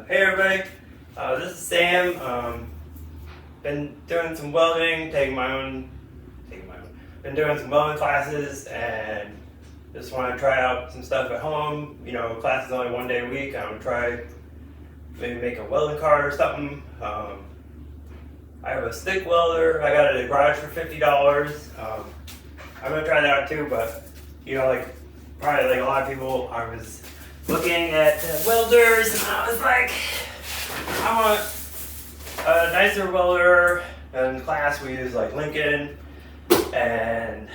Hey everybody, this is Sam. Been doing some welding, been doing some welding classes, and just want to try out some stuff at home. You know, class is only 1 day a week. I'm gonna try maybe make a welding card or something. I have a stick welder. I got it at the garage for $50. I'm gonna try that out too, but you know, like probably like a lot of people, I was looking at welders and I was like, I want a nicer welder. In class we use like Lincoln, and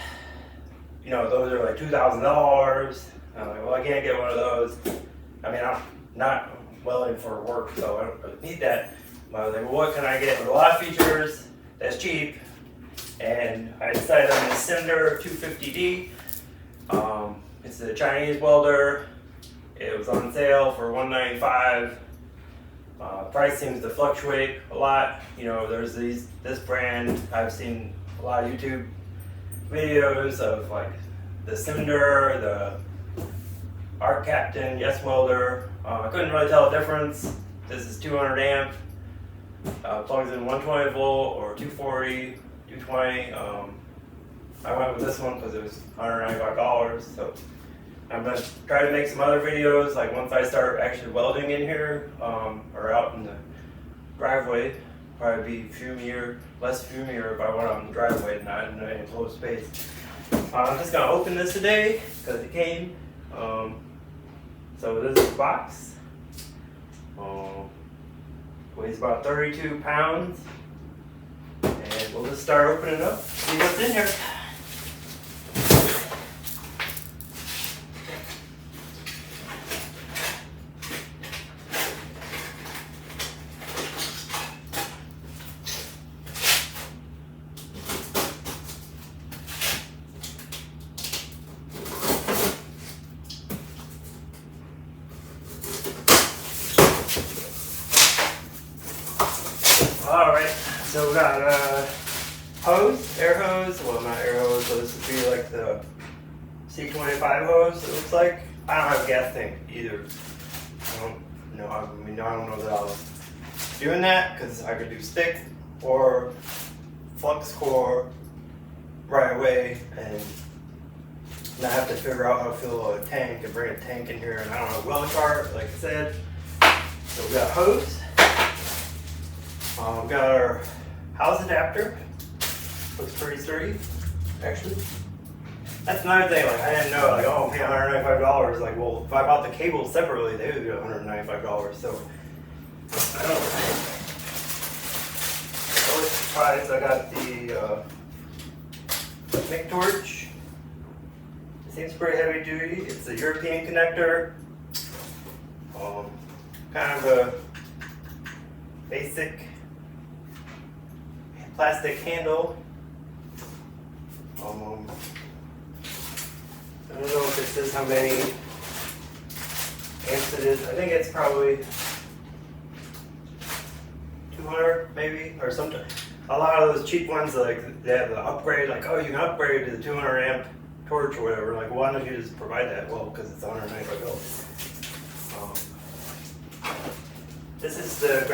you know, those are like $2,000. I'm like, well, I can't get one of those. I mean, I'm not welding for work, so I don't really need that. But I was like, well, what can I get with a lot of features that's cheap? And I decided on the Simder 250D. It's a Chinese welder. It was on sale for $195. Price seems to fluctuate a lot. You know, there's this brand. I've seen a lot of YouTube videos of like the Simder, the Art Captain, Yes Welder. I couldn't really tell the difference. This is 200 amp. Plugs in 120 volt or 240, 220. I went with this one because it was $195. So I'm gonna try to make some other videos, like once I start actually welding in here, or out in the driveway. Probably be less fumier if I went out in the driveway and not in an enclosed space. I'm just gonna open this today because it came. So this is the box. Weighs about 32 pounds. And we'll just start opening it up, see what's in here. Alright, so we got a hose, air hose. Well, not air hose, so this would be like the C25 hose, it looks like. I don't have a gas tank either. I don't know that I was doing that because I could do stick or flux core right away and not have to figure out how to fill a tank and bring a tank in here. And I don't have a welding cart, like I said. So we got a hose. We got our house adapter. Looks pretty sturdy, actually. That's another thing, like I didn't know, like, oh, I'm paying $195. Like, well, if I bought the cables separately, they would be $195. So, I don't know. Always surprised. I got the Mig torch. It seems pretty heavy duty. It's a European connector. Kind of a basic plastic handle. I don't know if it says how many amps it is. I think it's probably 200 maybe, or something. A lot of those cheap ones, like they have the upgrade, like, oh, you can upgrade to the 200 amp torch or whatever. Like, why don't you just provide that? Well, because it's $195. This is the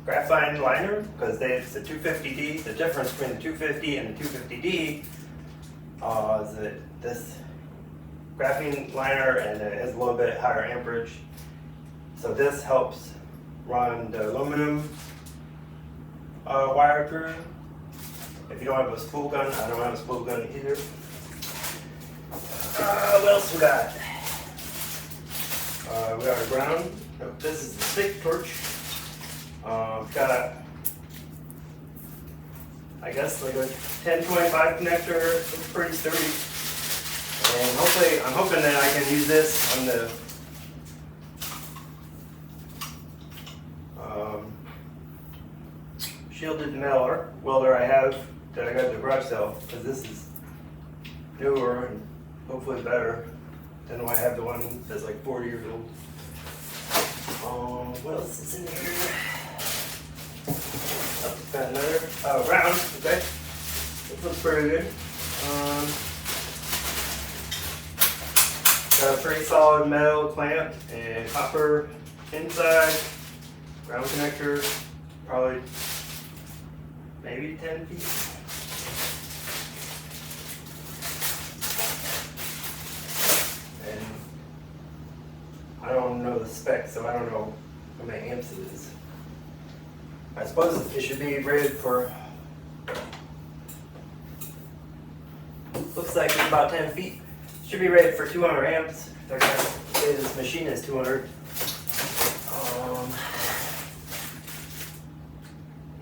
graphene liner, because it's the 250D. The difference between the 250 and the 250D is that this graphene liner, and it has a little bit higher amperage. So this helps run the aluminum wire through. If you don't have a spool gun, I don't have a spool gun either. What else we got? We got a ground. This is the stick torch. Got, I guess, like a 1025 connector. It's pretty sturdy. And hopefully, I'm hoping that I can use this on the shielded metal welder I have that I got at the garage sale, because this is newer and hopefully better than I have the one that's like 40 years old. What else is in here? Oh, got another round. Okay, this looks pretty good. Got a pretty solid metal clamp and copper inside. Ground connector, probably maybe 10 feet. And I don't know the specs, so I don't know how many amps it is. I suppose it should be rated for, looks like it's about 10 feet. Should be rated for 200 amps. They're gonna say this machine is 200.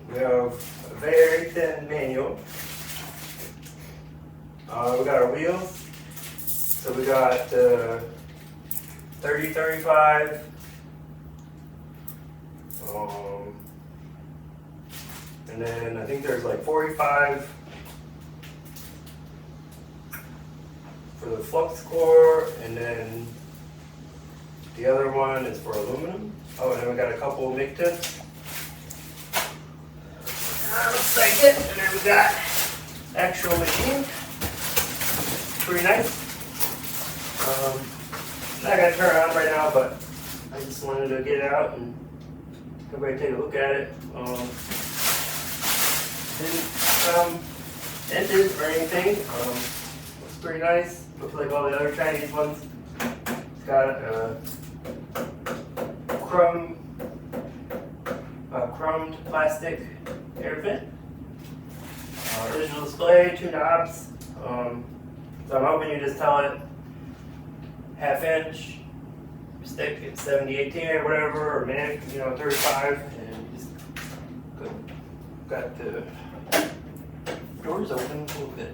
We have a very thin manual. We got our wheels. So we got 30-35. And then I think there's like 45 for the flux core, and then the other one is for aluminum. Oh, and then we got a couple of MIG tips. Looks like it. And then we got actual machine. Pretty nice. Not gonna turn it on right now, but I just wanted to get it out and everybody take a look at it. Didn't dented or anything. Looks pretty nice. Looks like all the other Chinese ones. It's got a chromed plastic air vent. Digital display, 2 knobs. So I'm hoping you just tell it 1/2 inch stick at 70-18 or whatever, or Mig, 35, and just got the doors open a little bit.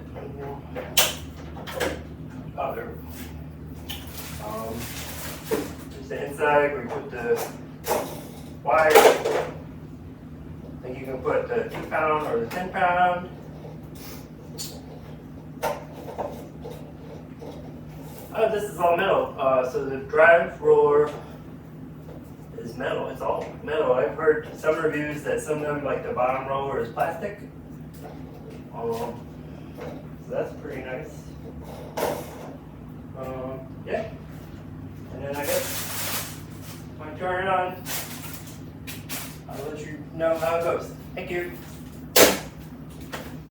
Oh, there. Just the inside where you put the wire. I think you can put the 2-pound or the 10-pound. This is all metal. So the drive roller is metal. It's all metal. I've heard some reviews that some of them, like the bottom roller, is plastic. So that's pretty nice. Yeah. And then I guess when I turn it on, I'll let you know how it goes. Thank you.